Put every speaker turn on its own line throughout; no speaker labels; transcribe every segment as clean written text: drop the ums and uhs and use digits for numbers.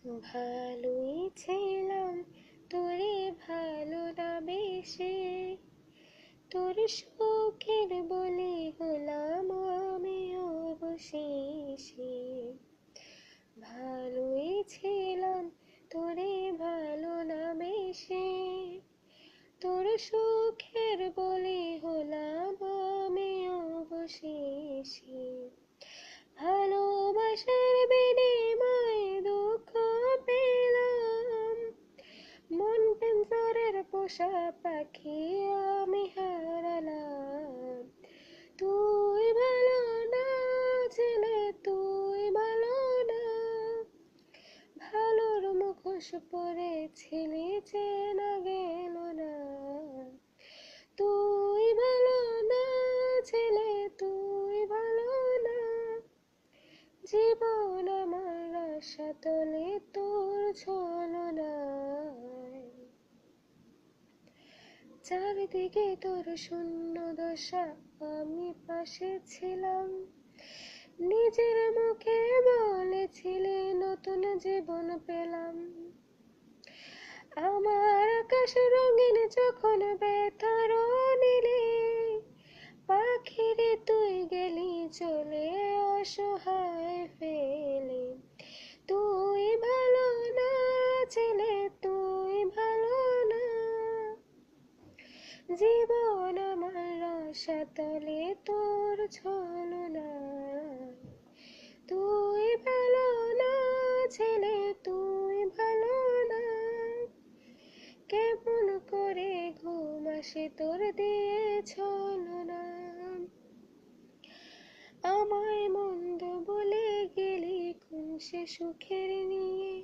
ভালোই ছিলাম তোরে ভালো না বেশি, তোর শোকের বলি হলাম আমি অবশেষে। ভালোই ছিলাম তোরে ভালো না বেশি, তোর সুখের বলি হলাম আমি অবশেষে। ভালোবাসার বিনিময়ে দুঃখ পেলাম, মন পিঞ্জরের পোষা পাখি আমি হারালাম। তুই ভালো না ছেলে, তুই ভালো না, ভালোর মুখোশ পরে ছেলে চেনা গেল না। তুই ভালো না ছেলে, তুই ভালো না, জীবন আমার আশা তলে তোর ছলনায়। চারিদিকে তোর শূন্য দশা, আমি পাশে ছিলাম, নিজের মুখে বলেছিলে নতুন জীবন পেলাম। আমার আকাশ রঙিন যখন ব্যথার নীলে, পাখিরে তুই গেলি চলে অসহায় ফেলে। তুই ভালো না ছেলে, তুই ভালো না, জীবন আমার আশা তলে তোর ছলনায়। তুই ভালো না ছেলে, তুই ভালো না, কেমন করে ঘুম আসে তোর দিয়ে ছলনা। আমায় মন্দ বলে গেলি কোন সে সুখের নিয়ে,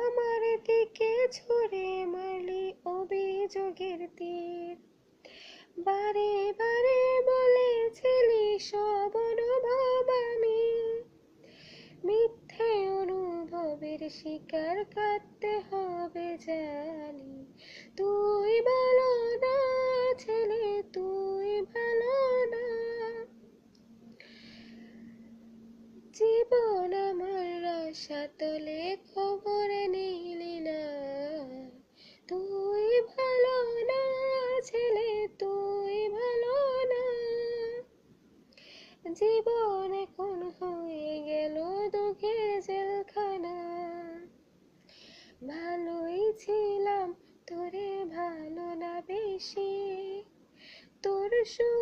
আমার দিকে ছুড়ে মারলি অভিযোগের তীর। বারে বারে বলেছিলি সব অনুভব আমি, মিথ্যে অনুভবের শিকার কাটতে হবে জানি। তুই ভালো না ছেলে, তুই ভালো না, জীবন আমার আশা তলে খবর নিলি না। তুই ভালো না ছেলে, তুই ভালো না, জীবন এখন হয়ে গেল দুঃখের জেলখানা। ভালোই ছিলাম তোরে ভালো না বেশি, তোর সুখ